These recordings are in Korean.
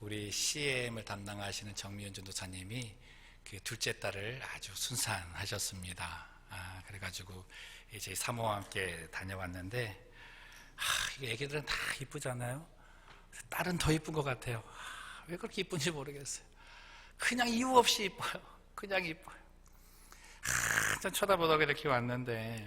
우리 CM을 담당하시는 정미연 전도사님이 그 둘째 딸을 아주 순산하셨습니다. 그래가지고 이제 사모와 함께 다녀왔는데, 이 애기들은 다 이쁘잖아요. 딸은 더 이쁜 것 같아요. 왜 그렇게 이쁜지 모르겠어요. 그냥 이유 없이 이뻐요. 그냥 이뻐요. 전 쳐다보다가 이렇게 왔는데,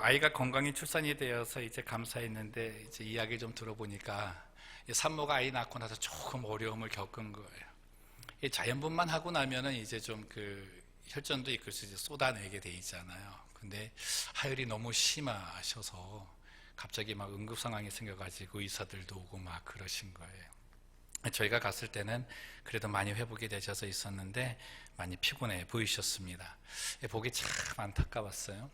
아이가 건강히 출산이 되어서 이제 감사했는데, 이제 이야기 좀 들어보니까 산모가 아이 낳고 나서 조금 어려움을 겪은 거예요. 자연분만 하고 나면은 이제 좀 그 혈전도 이끌 수 이제 쏟아내게 돼 있잖아요. 근데 하혈이 너무 심하셔서 갑자기 막 응급 상황이 생겨가지고 의사들도 오고 막 그러신 거예요. 저희가 갔을 때는 그래도 많이 회복이 되셔서 있었는데 많이 피곤해 보이셨습니다. 보기 참 안타까웠어요.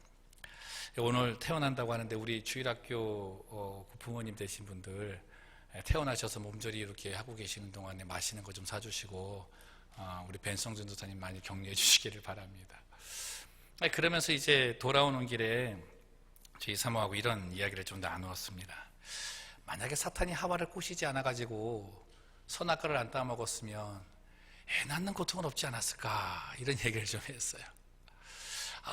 오늘 태어난다고 하는데 우리 주일학교 부모님 되신 분들 태어나셔서 몸조리 이렇게 하고 계시는 동안에 맛있는 거 좀 사주시고 우리 벤성 전도사님 많이 격려해 주시기를 바랍니다. 그러면서 이제 돌아오는 길에 저희 사모하고 이런 이야기를 좀 나누었습니다. 만약에 사탄이 하와를 꼬시지 않아가지고 선악과를 안 따먹었으면 애 낳는 고통은 없지 않았을까, 이런 얘기를 좀 했어요.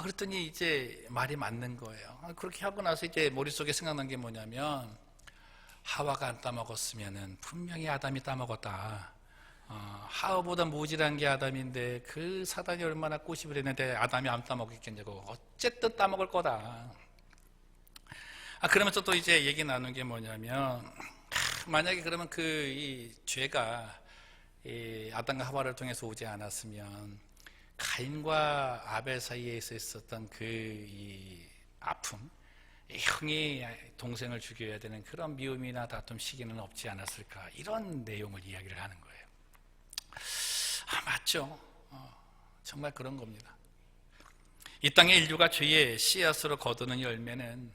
그랬더니 이제 말이 맞는 거예요. 그렇게 하고 나서 이제 머릿속에 생각난 게 뭐냐면, 하와가 안 따먹었으면 분명히 아담이 따먹었다. 하와보다 모질한 게 아담인데 그 사단이 얼마나 꼬시을 했는데 아담이 안 따먹겠냐고. 어쨌든 따먹을 거다. 그러면서 또 이제 얘기 나눈 게 뭐냐면, 만약에 그러면 이 죄가 아담과 하와를 통해서 오지 않았으면 가인과 아벨 사이에 있었던 이 아픔, 형이 동생을 죽여야 되는 그런 미움이나 다툼 시기는 없지 않았을까, 이런 내용을 이야기를 하는 거예요. 맞죠. 정말 그런 겁니다. 이 땅의 인류가 죄의 씨앗으로 거두는 열매는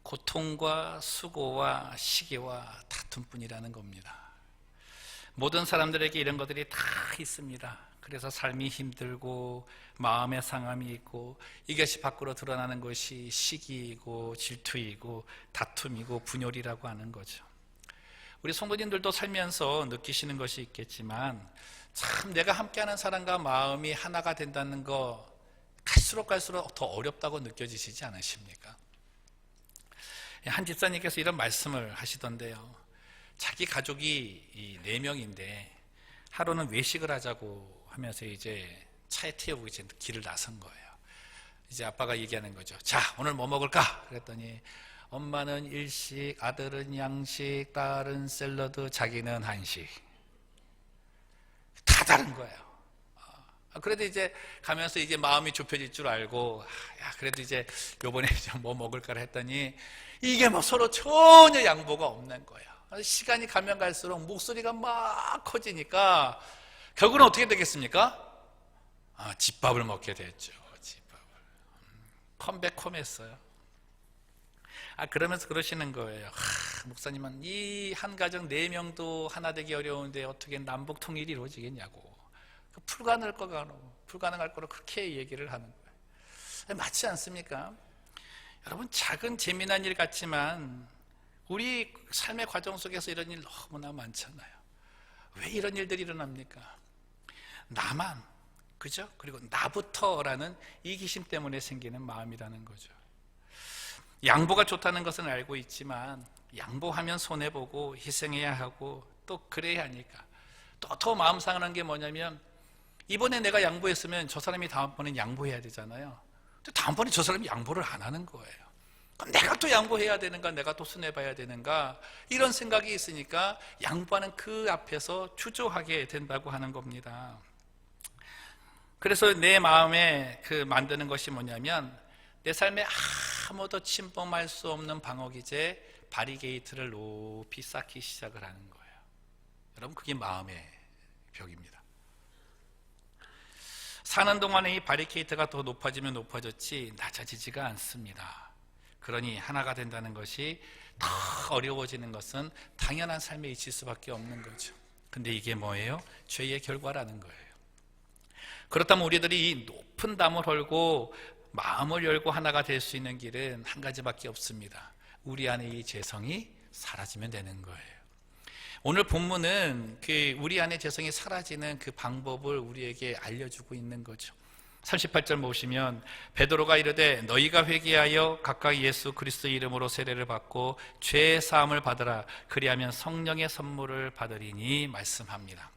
고통과 수고와 시기와 다툼뿐이라는 겁니다. 모든 사람들에게 이런 것들이 다 있습니다. 그래서 삶이 힘들고 마음의 상함이 있고, 이것이 밖으로 드러나는 것이 시기이고 질투이고 다툼이고 분열이라고 하는 거죠. 우리 성도님들도 살면서 느끼시는 것이 있겠지만, 참 내가 함께하는 사람과 마음이 하나가 된다는 거 갈수록 더 어렵다고 느껴지시지 않으십니까? 한 집사님께서 이런 말씀을 하시던데요. 자기 가족이 4명인데 하루는 외식을 하자고 하면서 이제 차에 태우고 이제 길을 나선 거예요. 이제 아빠가 얘기하는 거죠. 자, 오늘 뭐 먹을까? 그랬더니 엄마는 일식, 아들은 양식, 딸은 샐러드, 자기는 한식. 다 다른 거예요. 그래도 이제 가면서 이제 마음이 좁혀질 줄 알고, 그래도 이제 요번에 뭐 먹을까 했더니 이게 뭐 서로 전혀 양보가 없는 거예요. 시간이 가면 갈수록 목소리가 막 커지니까 결국은 어떻게 되겠습니까? 집밥을 먹게 됐죠. 집밥을. 컴백홈했어요. 그러면서 그러시는 거예요. 목사님은 이 한 가정 4명도 하나 되기 어려운데 어떻게 남북 통일이 이루어지겠냐고. 불가능할 거로 그렇게 얘기를 하는 거예요. 맞지 않습니까? 여러분, 작은 재미난 일 같지만 우리 삶의 과정 속에서 이런 일 너무나 많잖아요. 왜 이런 일들이 일어납니까? 나만, 그죠? 그리고 나부터라는 이기심 때문에 생기는 마음이라는 거죠. 양보가 좋다는 것은 알고 있지만 양보하면 손해보고 희생해야 하고 또 그래야 하니까 또 더 마음 상하는 게 뭐냐면, 이번에 내가 양보했으면 저 사람이 다음번엔 양보해야 되잖아요. 근데 다음번에 저 사람이 양보를 안 하는 거예요. 그럼 내가 또 양보해야 되는가, 내가 또 손해봐야 되는가, 이런 생각이 있으니까 양보하는 그 앞에서 주저하게 된다고 하는 겁니다. 그래서 내 마음에 만드는 것이 뭐냐면, 내 삶에 아무도 침범할 수 없는 방어기제 바리게이트를 높이 쌓기 시작을 하는 거예요. 여러분, 그게 마음의 벽입니다. 사는 동안에 이 바리케이트가 더 높아지면 높아졌지 낮아지지가 않습니다. 그러니 하나가 된다는 것이 더 어려워지는 것은 당연한 삶에 있을 수밖에 없는 거죠. 근데 이게 뭐예요? 죄의 결과라는 거예요. 그렇다면 우리들이 이 높은 담을 헐고 마음을 열고 하나가 될 수 있는 길은 한 가지밖에 없습니다. 우리 안에 이 죄성이 사라지면 되는 거예요. 오늘 본문은 우리 안에 죄성이 사라지는 그 방법을 우리에게 알려주고 있는 거죠. 38절 보시면 베드로가 이르되 너희가 회개하여 각각 예수 그리스도의 이름으로 세례를 받고 죄 사함을 받으라. 그리하면 성령의 선물을 받으리니 말씀합니다.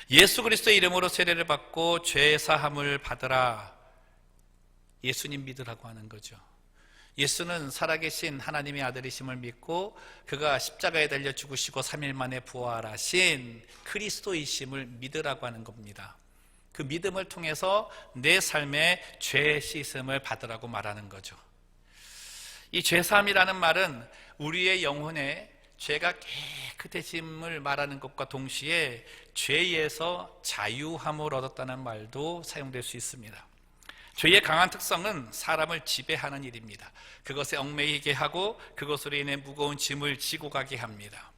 예수 그리스도의 이름으로 세례를 받고 죄 사함을 받으라. 예수님 믿으라고 하는 거죠. 예수는 살아계신 하나님의 아들이심을 믿고 그가 십자가에 달려 죽으시고 3일 만에 부활하신 그리스도이심을 믿으라고 하는 겁니다. 그 믿음을 통해서 내 삶의 죄 씻음을 받으라고 말하는 거죠. 이 죄사함이라는 말은 우리의 영혼에 죄가 깨끗해짐을 말하는 것과 동시에 죄에서 자유함을 얻었다는 말도 사용될 수 있습니다. 죄의 강한 특성은 사람을 지배하는 일입니다. 그것에 얽매이게 하고 그것으로 인해 무거운 짐을 지고 가게 합니다.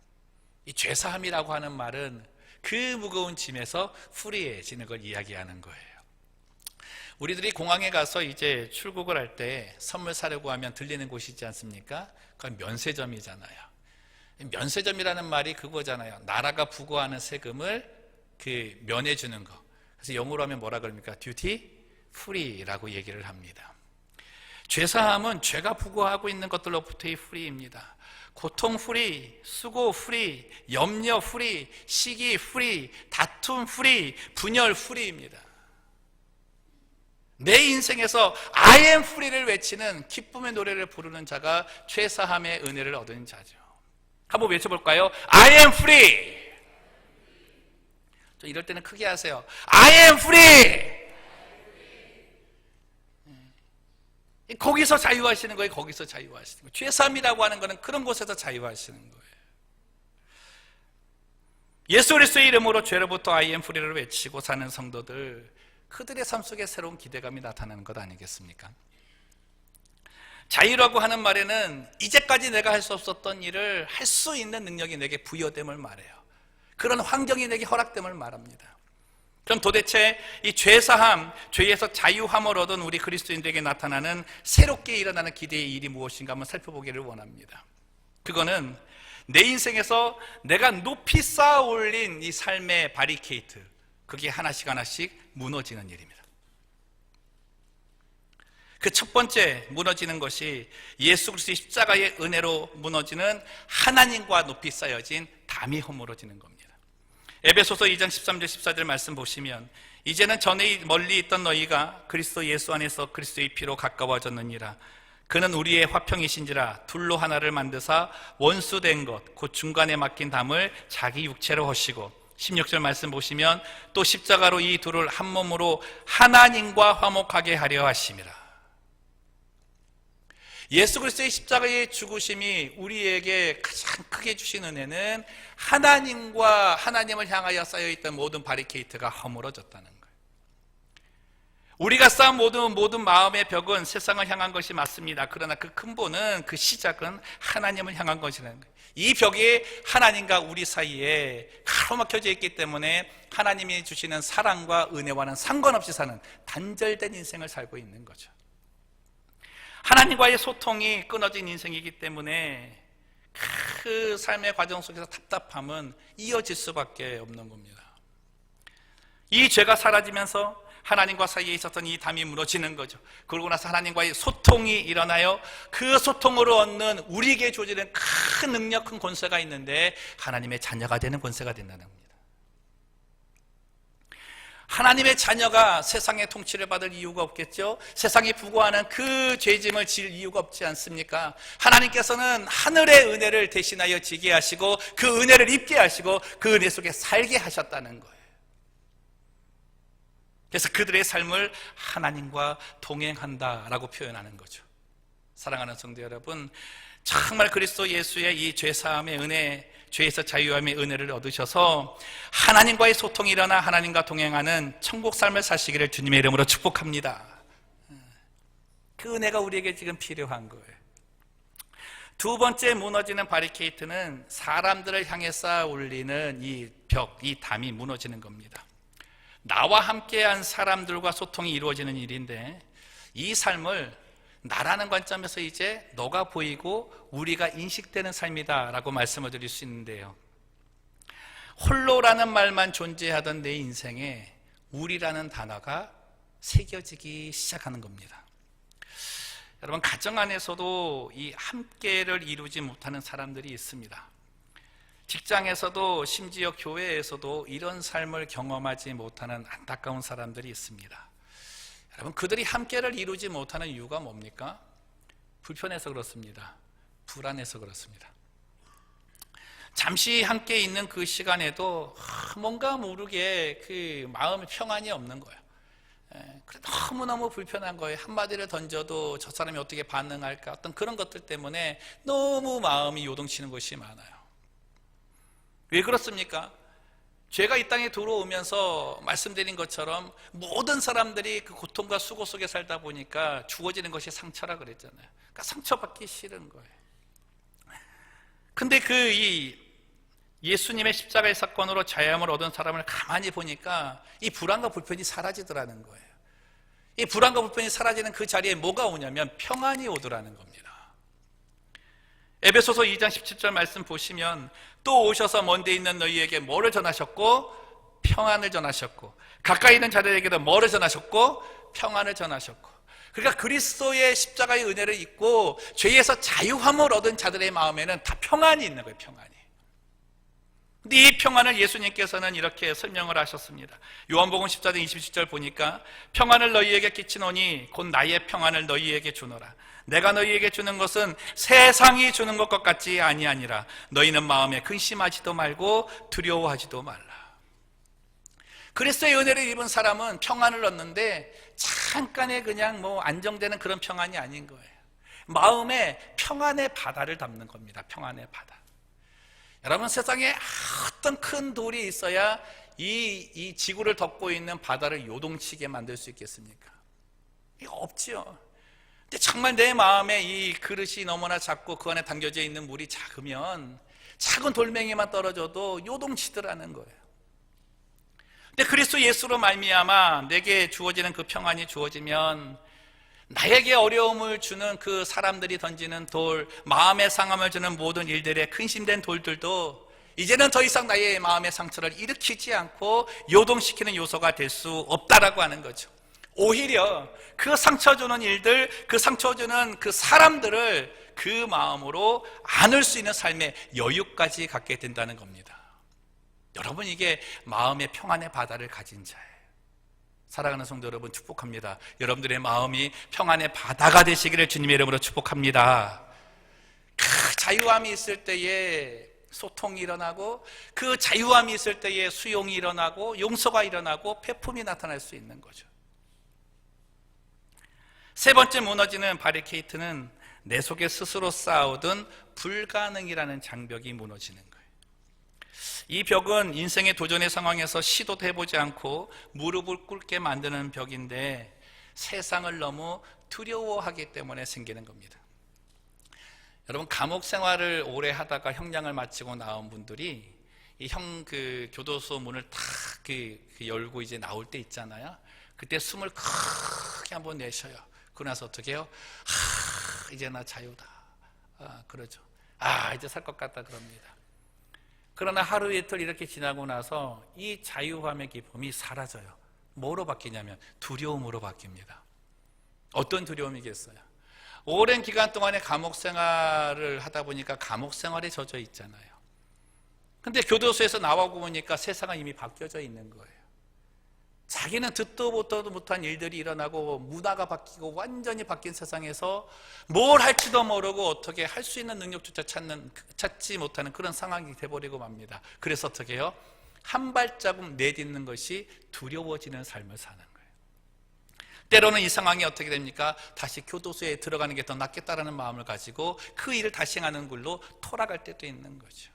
이 죄사함이라고 하는 말은 그 무거운 짐에서 프리해지는 걸 이야기하는 거예요. 우리들이 공항에 가서 이제 출국을 할 때 선물 사려고 하면 들리는 곳이 있지 않습니까? 그건 면세점이잖아요. 면세점이라는 말이 그거잖아요. 나라가 부과하는 세금을 면해주는 거. 그래서 영어로 하면 뭐라 그럽니까? 듀티 프리라고 얘기를 합니다. 죄사함은 죄가 부과하고 있는 것들로부터의 프리입니다. 고통 프리, 수고 프리, 염려 프리, 시기 프리, 다툼 프리, 분열 프리입니다. 내 인생에서 I am free를 외치는 기쁨의 노래를 부르는 자가 죄사함의 은혜를 얻은 자죠. 한번 외쳐볼까요? I am free. 이럴 때는 크게 하세요. I am free. 거기서 자유하시는 거예요. 거기서 자유하시는 거예요. 죄사함이라고 하는 것은 그런 곳에서 자유하시는 거예요. 예수 그리스도의 이름으로 죄로부터 I am free를 외치고 사는 성도들, 그들의 삶 속에 새로운 기대감이 나타나는 것 아니겠습니까? 자유라고 하는 말에는 이제까지 내가 할 수 없었던 일을 할 수 있는 능력이 내게 부여됨을 말해요. 그런 환경이 내게 허락됨을 말합니다. 그럼 도대체 이 죄사함, 죄에서 자유함을 얻은 우리 그리스도인들에게 나타나는 새롭게 일어나는 기대의 일이 무엇인가 한번 살펴보기를 원합니다. 그거는 내 인생에서 내가 높이 쌓아 올린 이 삶의 바리케이트, 그게 하나씩 하나씩 무너지는 일입니다. 그 첫 번째 무너지는 것이 예수 그리스도의 십자가의 은혜로 무너지는 하나님과 높이 쌓여진 담이 허물어지는 겁니다. 에베소서 2장 13절 14절 말씀 보시면 이제는 전에 멀리 있던 너희가 그리스도 예수 안에서 그리스도의 피로 가까워졌느니라. 그는 우리의 화평이신지라 둘로 하나를 만드사 원수된 것 곧 중간에 막힌 담을 자기 육체로 하시고 16절 말씀 보시면 또 십자가로 이 둘을 한 몸으로 하나님과 화목하게 하려 하심이라. 예수 그리스도의 십자가의 죽으심이 우리에게 가장 크게 주신 은혜는 하나님과 하나님을 향하여 쌓여있던 모든 바리케이트가 허물어졌다는 거예요. 우리가 쌓은 모든 마음의 벽은 세상을 향한 것이 맞습니다. 그러나 그 근본은, 그 시작은 하나님을 향한 것이라는 거예요. 이 벽이 하나님과 우리 사이에 가로막혀져 있기 때문에 하나님이 주시는 사랑과 은혜와는 상관없이 사는 단절된 인생을 살고 있는 거죠. 하나님과의 소통이 끊어진 인생이기 때문에 그 삶의 과정 속에서 답답함은 이어질 수밖에 없는 겁니다. 이 죄가 사라지면서 하나님과 사이에 있었던 이 담이 무너지는 거죠. 그러고 나서 하나님과의 소통이 일어나요. 그 소통으로 얻는 우리에게 주어지는 큰 능력, 큰 권세가 있는데 하나님의 자녀가 되는 권세가 된다는 겁니다. 하나님의 자녀가 세상의 통치를 받을 이유가 없겠죠. 세상이 부과하는 그 죄짐을 질 이유가 없지 않습니까? 하나님께서는 하늘의 은혜를 대신하여 지게 하시고 그 은혜를 입게 하시고 그 은혜 속에 살게 하셨다는 거예요. 그래서 그들의 삶을 하나님과 동행한다라고 표현하는 거죠. 사랑하는 성도 여러분, 정말 그리스도 예수의 이 죄사함의 은혜, 죄에서 자유함의 은혜를 얻으셔서 하나님과의 소통이 일어나 하나님과 동행하는 천국 삶을 사시기를 주님의 이름으로 축복합니다. 그 은혜가 우리에게 지금 필요한 거예요. 두 번째 무너지는 바리케이트는 사람들을 향해 쌓아 올리는 이 벽, 이 담이 무너지는 겁니다. 나와 함께한 사람들과 소통이 이루어지는 일인데 이 삶을 나라는 관점에서 이제 너가 보이고 우리가 인식되는 삶이다라고 말씀을 드릴 수 있는데요. 홀로라는 말만 존재하던 내 인생에 우리라는 단어가 새겨지기 시작하는 겁니다. 여러분, 가정 안에서도 이 함께를 이루지 못하는 사람들이 있습니다. 직장에서도 심지어 교회에서도 이런 삶을 경험하지 못하는 안타까운 사람들이 있습니다. 여러분, 그들이 함께를 이루지 못하는 이유가 뭡니까? 불편해서 그렇습니다. 불안해서 그렇습니다. 잠시 함께 있는 그 시간에도 뭔가 모르게 그 마음의 평안이 없는 거예요. 너무너무 불편한 거예요. 한마디를 던져도 저 사람이 어떻게 반응할까, 어떤 그런 것들 때문에 너무 마음이 요동치는 것이 많아요. 왜 그렇습니까? 죄가 이 땅에 들어오면서 말씀드린 것처럼 모든 사람들이 그 고통과 수고 속에 살다 보니까 주어지는 것이 상처라 그랬잖아요. 그러니까 상처받기 싫은 거예요. 근데 이 예수님의 십자가의 사건으로 자유함을 얻은 사람을 가만히 보니까 이 불안과 불편이 사라지더라는 거예요. 이 불안과 불편이 사라지는 그 자리에 뭐가 오냐면 평안이 오더라는 겁니다. 에베소서 2장 17절 말씀 보시면 또 오셔서 먼데 있는 너희에게 뭐를 전하셨고? 평안을 전하셨고, 가까이 있는 자들에게도 뭐를 전하셨고? 평안을 전하셨고. 그러니까 그리스도의 십자가의 은혜를 입고 죄에서 자유함을 얻은 자들의 마음에는 다 평안이 있는 거예요. 평안이. 근데 이 평안을 예수님께서는 이렇게 설명을 하셨습니다. 요한복음 14장 27절 보니까 평안을 너희에게 끼치노니 곧 나의 평안을 너희에게 주노라. 내가 너희에게 주는 것은 세상이 주는 것 같지 아니하니라. 너희는 마음에 근심하지도 말고 두려워하지도 말라. 그리스도의 은혜를 입은 사람은 평안을 얻는데 잠깐의 그냥 안정되는 그런 평안이 아닌 거예요. 마음에 평안의 바다를 담는 겁니다. 평안의 바다. 여러분, 세상에 어떤 큰 돌이 있어야 이 지구를 덮고 있는 바다를 요동치게 만들 수 있겠습니까? 이거 없지요. 근데 정말 내 마음에 이 그릇이 너무나 작고 그 안에 담겨져 있는 물이 작으면 작은 돌멩이만 떨어져도 요동치더라는 거예요. 근데 그리스도 예수로 말미암아 내게 주어지는 그 평안이 주어지면 나에게 어려움을 주는 그 사람들이 던지는 돌, 마음의 상함을 주는 모든 일들의 근심된 돌들도 이제는 더 이상 나의 마음의 상처를 일으키지 않고 요동시키는 요소가 될 수 없다라고 하는 거죠. 오히려 그 상처 주는 일들, 그 상처 주는 그 사람들을 그 마음으로 안을 수 있는 삶의 여유까지 갖게 된다는 겁니다. 여러분, 이게 마음의 평안의 바다를 가진 자예요. 사랑하는 성도 여러분, 축복합니다. 여러분들의 마음이 평안의 바다가 되시기를 주님의 이름으로 축복합니다. 그 자유함이 있을 때에 소통이 일어나고, 그 자유함이 있을 때에 수용이 일어나고, 용서가 일어나고, 페품이 나타날 수 있는 거죠. 세 번째 무너지는 바리케이트는 내 속에 스스로 쌓아오던 불가능이라는 장벽이 무너지는 거예요. 이 벽은 인생의 도전의 상황에서 시도도 해보지 않고 무릎을 꿇게 만드는 벽인데 세상을 너무 두려워하기 때문에 생기는 겁니다. 여러분, 감옥 생활을 오래 하다가 형량을 마치고 나온 분들이 이 교도소 문을 탁 열고 이제 나올 때 있잖아요. 그때 숨을 크게 한번 내쉬어요. 그러고 나서 어떻게 해요? 이제 나 자유다. 그러죠. 이제 살 것 같다 그럽니다. 그러나 하루 이틀 이렇게 지나고 나서 이 자유함의 기쁨이 사라져요. 뭐로 바뀌냐면 두려움으로 바뀝니다. 어떤 두려움이겠어요? 오랜 기간 동안에 감옥 생활을 하다 보니까 감옥 생활에 젖어 있잖아요. 근데 교도소에서 나오고 보니까 세상은 이미 바뀌어져 있는 거예요. 자기는 듣도 보도 못한 일들이 일어나고 문화가 바뀌고 완전히 바뀐 세상에서 뭘 할지도 모르고 어떻게 할 수 있는 능력조차 찾지 못하는 그런 상황이 돼버리고 맙니다. 그래서 어떻게 해요? 한 발자국 내딛는 것이 두려워지는 삶을 사는 거예요. 때로는 이 상황이 어떻게 됩니까? 다시 교도소에 들어가는 게 더 낫겠다라는 마음을 가지고 그 일을 다시 하는 길로 돌아갈 때도 있는 거죠.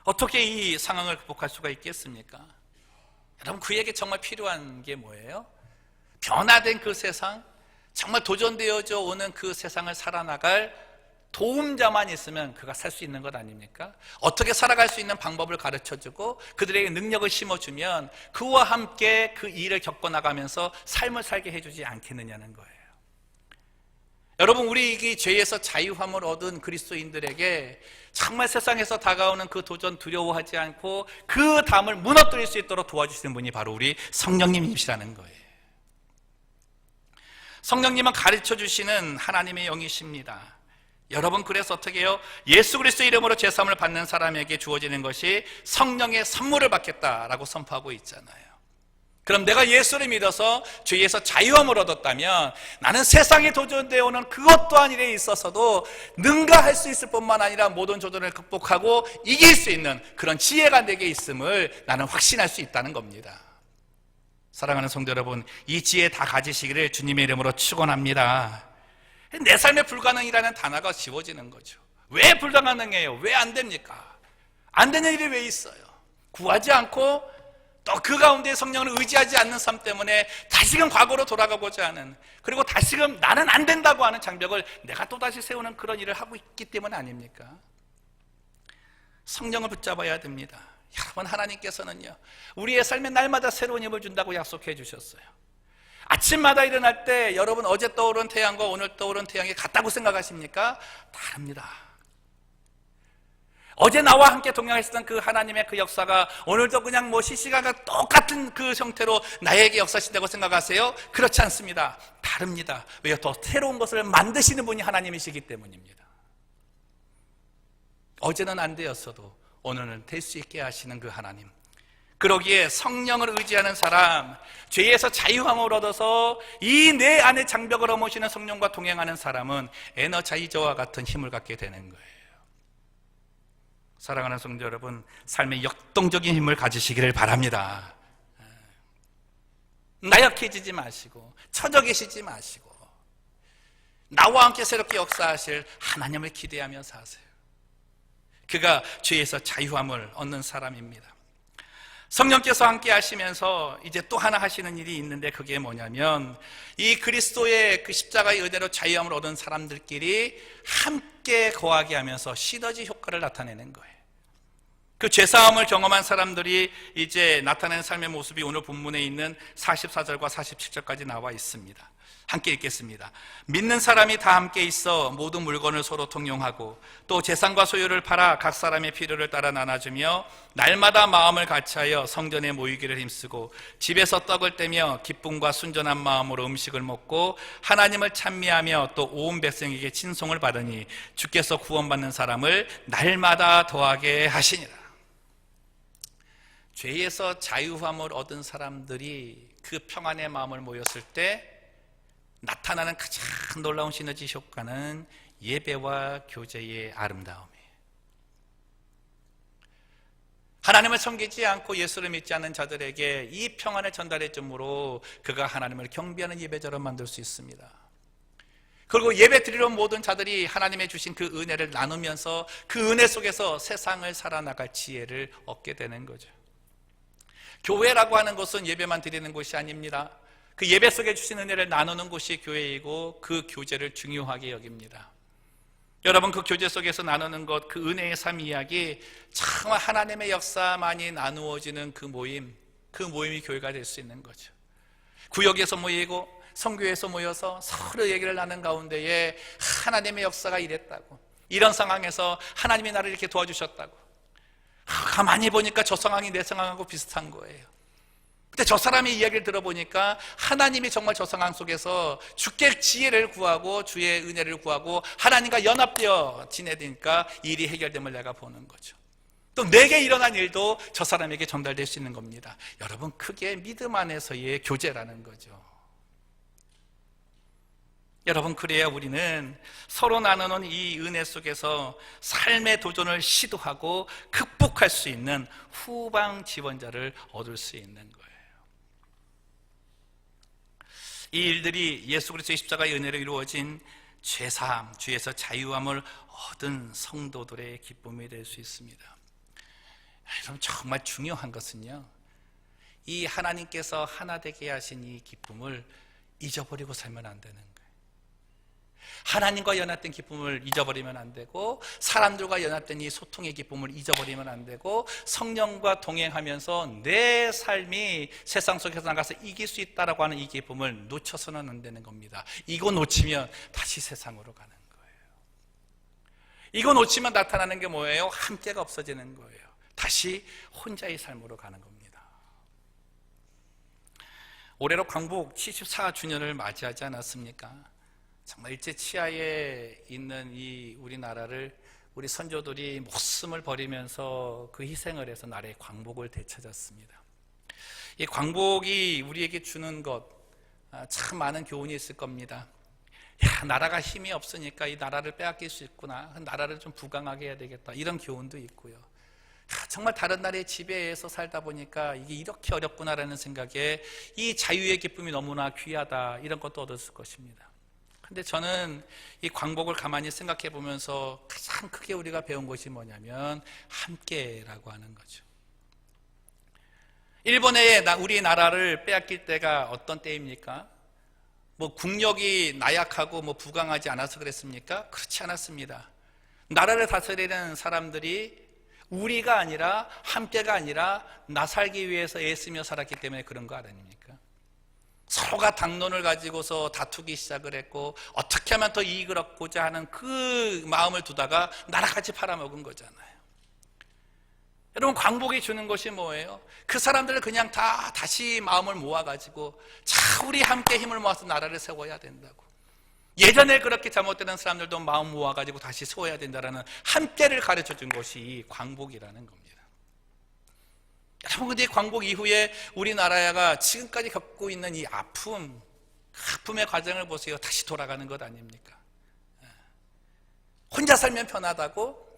어떻게 이 상황을 극복할 수가 있겠습니까? 여러분, 그에게 정말 필요한 게 뭐예요? 변화된 그 세상, 정말 도전되어져 오는 그 세상을 살아나갈 도움자만 있으면 그가 살 수 있는 것 아닙니까? 어떻게 살아갈 수 있는 방법을 가르쳐주고 그들에게 능력을 심어주면 그와 함께 그 일을 겪어나가면서 삶을 살게 해주지 않겠느냐는 거예요. 여러분, 우리 이 죄에서 자유함을 얻은 그리스도인들에게 정말 세상에서 다가오는 그 도전 두려워하지 않고 그 담을 무너뜨릴 수 있도록 도와주시는 분이 바로 우리 성령님이시라는 거예요. 성령님은 가르쳐주시는 하나님의 영이십니다. 여러분, 그래서 어떻게 해요? 예수 그리스도 이름으로 죄사함을 받는 사람에게 주어지는 것이 성령의 선물을 받겠다라고 선포하고 있잖아요. 그럼 내가 예수를 믿어서 죄에서 자유함을 얻었다면 나는 세상에 도전되어 오는 그것 또한 일에 있어서도 능가할 수 있을 뿐만 아니라 모든 도전을 극복하고 이길 수 있는 그런 지혜가 내게 있음을 나는 확신할 수 있다는 겁니다. 사랑하는 성도 여러분, 이 지혜 다 가지시기를 주님의 이름으로 축원합니다. 내 삶에 불가능이라는 단어가 지워지는 거죠. 왜 불가능해요? 왜 안 됩니까? 안 되는 일이 왜 있어요? 구하지 않고 또 그 가운데 성령을 의지하지 않는 삶 때문에 다시금 과거로 돌아가고자 하는, 그리고 다시금 나는 안 된다고 하는 장벽을 내가 또다시 세우는 그런 일을 하고 있기 때문 아닙니까? 성령을 붙잡아야 됩니다. 여러분, 하나님께서는요, 우리의 삶에 날마다 새로운 힘을 준다고 약속해 주셨어요. 아침마다 일어날 때 여러분 어제 떠오른 태양과 오늘 떠오른 태양이 같다고 생각하십니까? 다릅니다. 어제 나와 함께 동행하시던 그 하나님의 그 역사가 오늘도 그냥 실시간과 똑같은 그 형태로 나에게 역사하신다고 생각하세요? 그렇지 않습니다. 다릅니다. 왜요? 더 새로운 것을 만드시는 분이 하나님이시기 때문입니다. 어제는 안 되었어도 오늘은 될 수 있게 하시는 그 하나님, 그러기에 성령을 의지하는 사람, 죄에서 자유함을 얻어서 이 내 안의 장벽을 허무시는 성령과 동행하는 사람은 에너자이저와 같은 힘을 갖게 되는 거예요. 사랑하는 성도 여러분, 삶의 역동적인 힘을 가지시기를 바랍니다. 나약해지지 마시고 처져 계시지 마시고 나와 함께 새롭게 역사하실 하나님을 기대하며 사세요. 그가 죄에서 자유함을 얻는 사람입니다. 성령께서 함께 하시면서 이제 또 하나 하시는 일이 있는데, 그게 뭐냐면 이 그리스도의 그 십자가의 은혜로 자유함을 얻은 사람들끼리 함께 거하게 하면서 시너지 효과를 나타내는 거예요. 그 죄사함을 경험한 사람들이 이제 나타내는 삶의 모습이 오늘 본문에 있는 44절과 47절까지 나와 있습니다. 함께 읽겠습니다. 믿는 사람이 다 함께 있어 모든 물건을 서로 통용하고 또 재산과 소유를 팔아 각 사람의 필요를 따라 나눠주며 날마다 마음을 같이하여 성전에 모이기를 힘쓰고 집에서 떡을 떼며 기쁨과 순전한 마음으로 음식을 먹고 하나님을 찬미하며 또 온 백성에게 친송을 받으니 주께서 구원받는 사람을 날마다 더하게 하시니라. 죄에서 자유함을 얻은 사람들이 그 평안의 마음을 모였을 때 나타나는 가장 놀라운 시너지 효과는 예배와 교제의 아름다움이에요. 하나님을 섬기지 않고 예수를 믿지 않는 자들에게 이 평안을 전달해 줌으로 그가 하나님을 경배하는 예배자로 만들 수 있습니다. 그리고 예배 드리러 온 모든 자들이 하나님의 주신 그 은혜를 나누면서 그 은혜 속에서 세상을 살아나갈 지혜를 얻게 되는 거죠. 교회라고 하는 것은 예배만 드리는 곳이 아닙니다. 그 예배 속에 주신 은혜를 나누는 곳이 교회이고 그 교제를 중요하게 여깁니다. 여러분, 그 교제 속에서 나누는 것, 그 은혜의 삶 이야기, 정말 하나님의 역사만이 나누어지는 그 모임이 교회가 될 수 있는 거죠. 구역에서 모이고 성교에서 모여서 서로 얘기를 나눈 가운데에 하나님의 역사가 이랬다고, 이런 상황에서 하나님이 나를 이렇게 도와주셨다고, 가만히 보니까 저 상황이 내 상황하고 비슷한 거예요. 근데 저 사람의 이야기를 들어보니까 하나님이 정말 저 상황 속에서 주께 지혜를 구하고 주의 은혜를 구하고 하나님과 연합되어 지내니까 일이 해결됨을 내가 보는 거죠. 또 내게 일어난 일도 저 사람에게 전달될 수 있는 겁니다. 여러분, 그게 믿음 안에서의 교제라는 거죠. 여러분, 그래야 우리는 서로 나누는 이 은혜 속에서 삶의 도전을 시도하고 극복할 수 있는 후방 지원자를 얻을 수 있는 거예요. 이 일들이 예수 그리스도의 십자가의 은혜로 이루어진 죄사함, 죄에서 자유함을 얻은 성도들의 기쁨이 될 수 있습니다. 여러분, 정말 중요한 것은요, 이 하나님께서 하나 되게 하신 이 기쁨을 잊어버리고 살면 안 되는 거예요. 하나님과 연합된 기쁨을 잊어버리면 안 되고, 사람들과 연합된 이 소통의 기쁨을 잊어버리면 안 되고, 성령과 동행하면서 내 삶이 세상 속에서 나가서 이길 수 있다라고 하는 이 기쁨을 놓쳐서는 안 되는 겁니다. 이거 놓치면 다시 세상으로 가는 거예요. 이거 놓치면 나타나는 게 뭐예요? 함께가 없어지는 거예요. 다시 혼자의 삶으로 가는 겁니다. 올해로 광복 74주년을 맞이하지 않았습니까? 정말 일제 치하에 있는 이 우리나라를 우리 선조들이 목숨을 버리면서 그 희생을 해서 나라의 광복을 되찾았습니다. 이 광복이 우리에게 주는 것, 참 많은 교훈이 있을 겁니다. 야, 나라가 힘이 없으니까 이 나라를 빼앗길 수 있구나, 나라를 좀 부강하게 해야 되겠다, 이런 교훈도 있고요. 정말 다른 나라의 지배에서 살다 보니까 이게 이렇게 어렵구나라는 생각에 이 자유의 기쁨이 너무나 귀하다, 이런 것도 얻었을 것입니다. 근데 저는 이 광복을 가만히 생각해 보면서 가장 크게 우리가 배운 것이 뭐냐면 함께라고 하는 거죠. 일본에 우리나라를 빼앗길 때가 어떤 때입니까? 뭐 국력이 나약하고 뭐 부강하지 않아서 그랬습니까? 그렇지 않았습니다. 나라를 다스리는 사람들이 우리가 아니라, 함께가 아니라 나 살기 위해서 애쓰며 살았기 때문에 그런 거 아닙니까? 서로가 당론을 가지고서 다투기 시작을 했고, 어떻게 하면 더 이익을 얻고자 하는 그 마음을 두다가 나라까지 팔아먹은 거잖아요. 여러분, 광복이 주는 것이 뭐예요? 그 사람들을 그냥 다시 마음을 모아가지고, 자, 우리 함께 힘을 모아서 나라를 세워야 된다고. 예전에 그렇게 잘못되는 사람들도 마음 모아가지고 다시 세워야 된다라는 함께를 가르쳐준 것이 이 광복이라는 겁니다. 여러분, 근데 광복 이후에 우리나라가 지금까지 겪고 있는 이 아픔의 과정을 보세요. 다시 돌아가는 것 아닙니까? 혼자 살면 편하다고,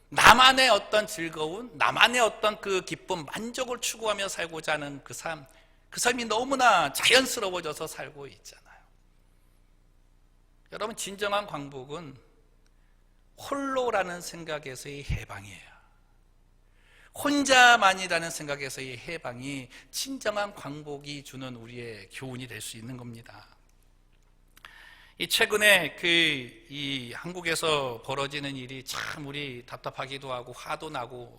나만의 어떤 즐거움, 나만의 어떤 그 기쁨, 만족을 추구하며 살고자 하는 그 삶이 너무나 자연스러워져서 살고 있잖아요. 여러분, 진정한 광복은 홀로라는 생각에서의 해방이에요. 혼자만이라는 생각에서의 해방이 진정한 광복이 주는 우리의 교훈이 될 수 있는 겁니다. 최근에 이 한국에서 벌어지는 일이 참 우리 답답하기도 하고 화도 나고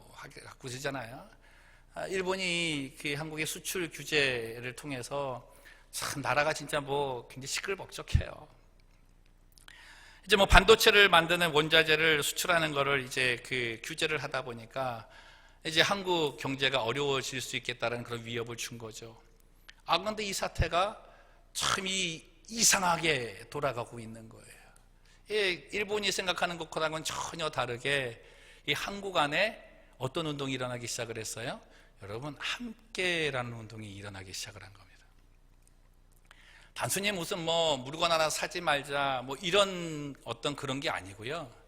그러잖아요. 일본이 그 한국의 수출 규제를 통해서 참 나라가 진짜 뭐 굉장히 시끌벅적해요. 이제 뭐 반도체를 만드는 원자재를 수출하는 거를 이제 그 규제를 하다 보니까 이제 한국 경제가 어려워질 수 있겠다는 그런 위협을 준 거죠. 그런데 이 사태가 참 이상하게 돌아가고 있는 거예요. 일본이 생각하는 것과는 전혀 다르게 이 한국 안에 어떤 운동이 일어나기 시작을 했어요? 여러분, 함께라는 운동이 일어나기 시작을 한 겁니다. 단순히 무슨 뭐 물건 하나 사지 말자 뭐 이런 어떤 그런 게 아니고요.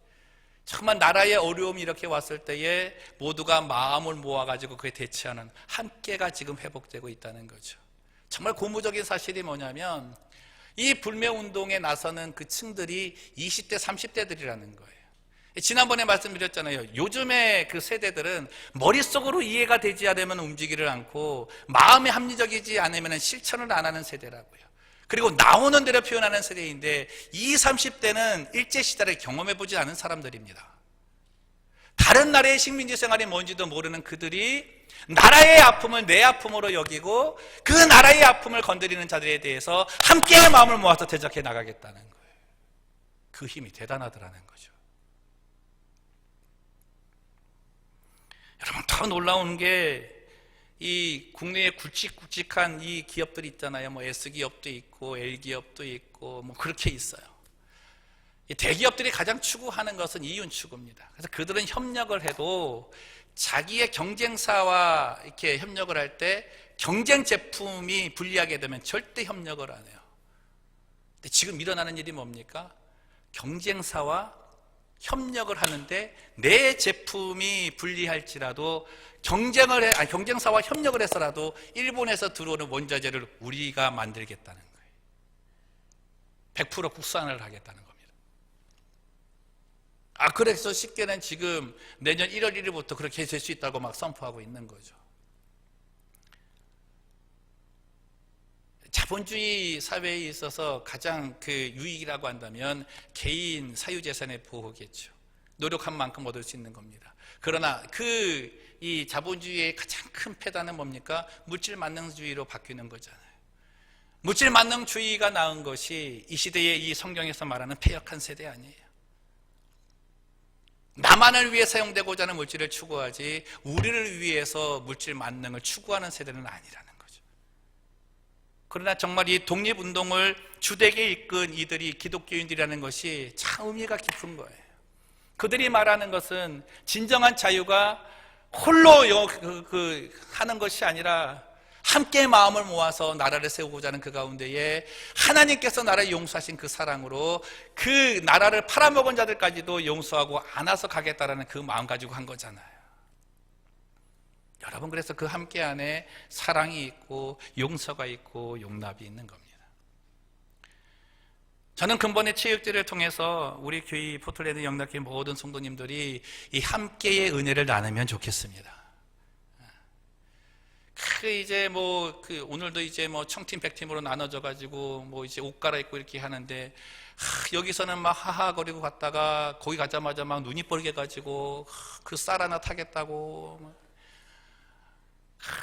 정말 나라의 어려움이 이렇게 왔을 때에 모두가 마음을 모아가지고 그에 대처하는 함께가 지금 회복되고 있다는 거죠. 정말 고무적인 사실이 뭐냐면 이 불매운동에 나서는 그 층들이 20대, 30대들이라는 거예요. 지난번에 말씀드렸잖아요. 요즘의 그 세대들은 머릿속으로 이해가 되지 않으면 움직이를 않고 마음에 합리적이지 않으면 실천을 안 하는 세대라고요. 그리고 나오는 대로 표현하는 세대인데 20, 30대는 일제시대를 경험해보지 않은 사람들입니다. 다른 나라의 식민지 생활이 뭔지도 모르는 그들이 나라의 아픔을 내 아픔으로 여기고 그 나라의 아픔을 건드리는 자들에 대해서 함께 마음을 모아서 대적해 나가겠다는 거예요. 그 힘이 대단하더라는 거죠. 여러분, 더 놀라운 게 이 국내에 굵직굵직한 이 기업들이 있잖아요. 뭐 S기업도 있고 L기업도 있고 뭐 그렇게 있어요. 이 대기업들이 가장 추구하는 것은 이윤 추구입니다. 그래서 그들은 협력을 해도 자기의 경쟁사와 이렇게 협력을 할 때 경쟁 제품이 불리하게 되면 절대 협력을 안 해요. 근데 지금 일어나는 일이 뭡니까? 경쟁사와 협력을 하는데 내 제품이 불리할지라도 경쟁사와 협력을 해서라도 일본에서 들어오는 원자재를 우리가 만들겠다는 거예요. 100% 국산을 하겠다는 겁니다. 그래서 쉽게는 지금 내년 1월 1일부터 그렇게 될 수 있다고 막 선포하고 있는 거죠. 자본주의 사회에 있어서 가장 그 유익이라고 한다면 개인 사유재산의 보호겠죠. 노력한 만큼 얻을 수 있는 겁니다. 그러나 이 자본주의의 가장 큰 폐단은 뭡니까? 물질 만능주의로 바뀌는 거잖아요. 물질 만능주의가 낳은 것이 이 시대의 이 성경에서 말하는 패역한 세대 아니에요. 나만을 위해 사용되고자 하는 물질을 추구하지 우리를 위해서 물질 만능을 추구하는 세대는 아니라는 거죠. 그러나 정말 이 독립운동을 주되게 이끈 이들이 기독교인들이라는 것이 참 의미가 깊은 거예요. 그들이 말하는 것은 진정한 자유가 홀로 하는 것이 아니라 함께 마음을 모아서 나라를 세우고자 하는 그 가운데에 하나님께서 나라를 용서하신 그 사랑으로 그 나라를 팔아먹은 자들까지도 용서하고 안아서 가겠다라는 그 마음 가지고 한 거잖아요. 여러분, 그래서 그 함께 안에 사랑이 있고 용서가 있고 용납이 있는 겁니다. 저는 근본의 체육제를 통해서 우리 교회 포틀랜드 영락교회 모든 성도님들이 이 함께의 은혜를 나누면 좋겠습니다. 오늘도 이제 청팀 백팀으로 나눠져 가지고 이제 옷 갈아입고 이렇게 하는데 여기서는 막 하하거리고 갔다가 거기 가자마자 막 눈이 뻘게 가지고 그 쌀 하나 타겠다고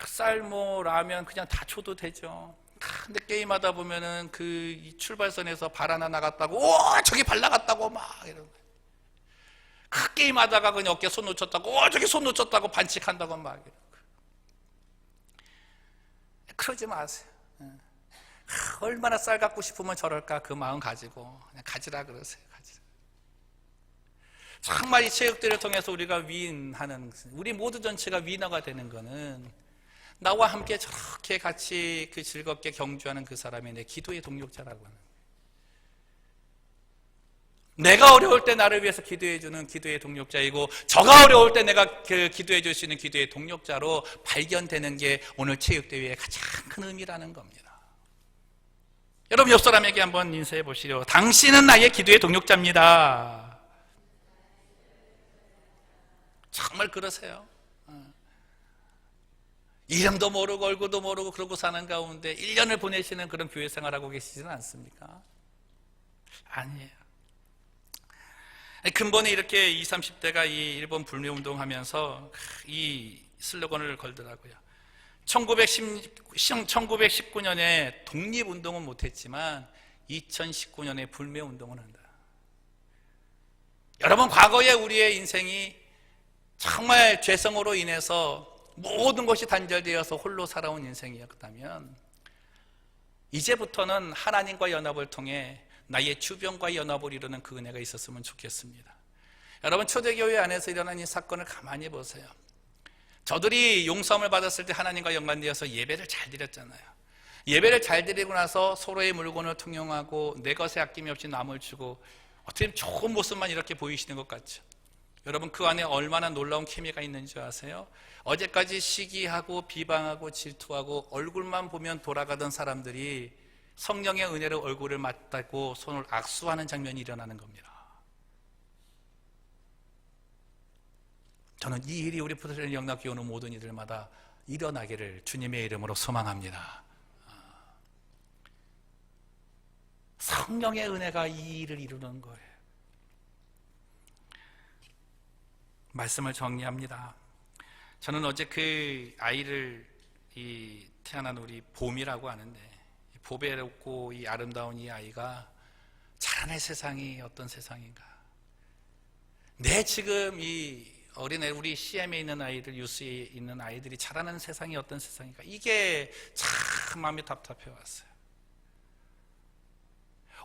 쌀 라면 그냥 다 줘도 되죠. 근데 게임하다 보면은 그 출발선에서 발 하나 나갔다고, 저기 발 나갔다고 막 이러고. 게임하다가 그냥 어깨 손 놓쳤다고, 저기 손 놓쳤다고 반칙한다고 막 이러고. 그러지 마세요. 얼마나 쌀 갖고 싶으면 저럴까 그 마음 가지고 그냥 가지라 그러세요. 가지라. 정말 이 체육들을 통해서 우리가 위인하는, 우리 모두 전체가 위너가 되는 거는 나와 함께 저렇게 같이 그 즐겁게 경주하는 그 사람이 내 기도의 동력자라고 하는 거예요. 내가 어려울 때 나를 위해서 기도해주는 기도의 동력자이고 저가 어려울 때 내가 그 기도해 줄 수 있는 기도의 동력자로 발견되는 게 오늘 체육대회의 가장 큰 의미라는 겁니다. 여러분, 옆 사람에게 한번 인사해 보시죠. 당신은 나의 기도의 동력자입니다. 정말 그러세요? 이름도 모르고 얼굴도 모르고 그러고 사는 가운데 1년을 보내시는 그런 교회 생활하고 계시지는 않습니까? 아니에요. 근본에 이렇게 20, 30대가 이 일본 불매운동 하면서 이 슬로건을 걸더라고요. 1919년에 독립운동은 못했지만 2019년에 불매운동을 한다. 여러분, 과거에 우리의 인생이 정말 죄성으로 인해서 모든 것이 단절되어서 홀로 살아온 인생이었다면 이제부터는 하나님과 연합을 통해 나의 주변과 연합을 이루는 그 은혜가 있었으면 좋겠습니다. 여러분, 초대교회 안에서 일어난 이 사건을 가만히 보세요. 저들이 용서함을 받았을 때 하나님과 연관되어서 예배를 잘 드렸잖아요. 예배를 잘 드리고 나서 서로의 물건을 통용하고 내 것에 아낌이 없이 남을 주고 어떻게 좋은 모습만 이렇게 보이시는 것 같죠. 여러분, 그 안에 얼마나 놀라운 케미가 있는 줄 아세요? 어제까지 시기하고 비방하고 질투하고 얼굴만 보면 돌아가던 사람들이 성령의 은혜로 얼굴을 맞대고 손을 악수하는 장면이 일어나는 겁니다. 저는 이 일이 우리 포털랜드 영락교회 오는 모든 이들마다 일어나기를 주님의 이름으로 소망합니다. 성령의 은혜가 이 일을 이루는 거예요. 말씀을 정리합니다. 저는 어제 그 아이를 태어난 우리 봄이라고 하는데, 보배롭고 이 아름다운 이 아이가 자라날 세상이 어떤 세상인가. 내 지금 이 어린애, 우리 CM에 있는 아이들, 유스에 있는 아이들이 자라는 세상이 어떤 세상인가. 이게 참 마음이 답답해 왔어요.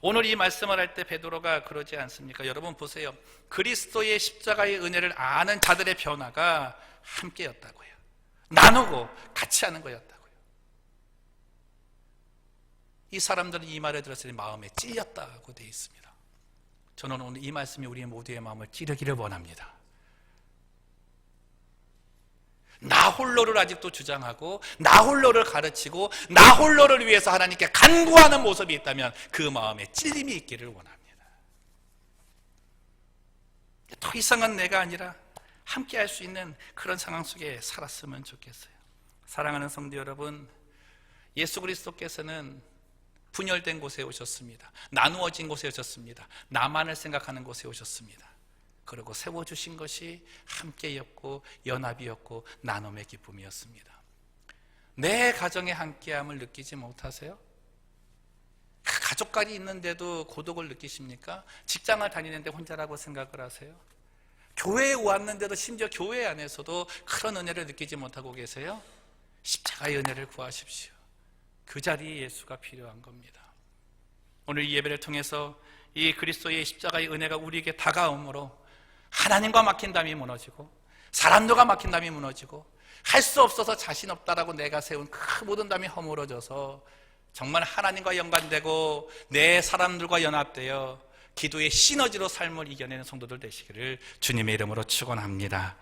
오늘 이 말씀을 할 때 베드로가 그러지 않습니까? 여러분 보세요. 그리스도의 십자가의 은혜를 아는 자들의 변화가 함께였다고요. 나누고 같이 하는 거였다고요. 이 사람들은 이 말을 들었을 때 마음에 찔렸다고 되어 있습니다. 저는 오늘 이 말씀이 우리 모두의 마음을 찌르기를 원합니다. 나 홀로를 아직도 주장하고 나 홀로를 가르치고 나 홀로를 위해서 하나님께 간구하는 모습이 있다면 그 마음에 찔림이 있기를 원합니다. 더 이상은 내가 아니라 함께 할 수 있는 그런 상황 속에 살았으면 좋겠어요. 사랑하는 성도 여러분, 예수 그리스도께서는 분열된 곳에 오셨습니다. 나누어진 곳에 오셨습니다. 나만을 생각하는 곳에 오셨습니다. 그리고 세워주신 것이 함께였고 연합이었고 나눔의 기쁨이었습니다. 내 가정의 함께함을 느끼지 못하세요? 가족까지 있는데도 고독을 느끼십니까? 직장을 다니는데 혼자라고 생각을 하세요? 교회에 왔는데도 심지어 교회 안에서도 그런 은혜를 느끼지 못하고 계세요? 십자가의 은혜를 구하십시오. 그 자리에 예수가 필요한 겁니다. 오늘 이 예배를 통해서 이 그리스도의 십자가의 은혜가 우리에게 다가옴으로 하나님과 막힌 담이 무너지고 사람들과 막힌 담이 무너지고 할 수 없어서 자신 없다라고 내가 세운 그 모든 담이 허물어져서 정말 하나님과 연관되고 내 사람들과 연합되어 기도의 시너지로 삶을 이겨내는 성도들 되시기를 주님의 이름으로 축원합니다.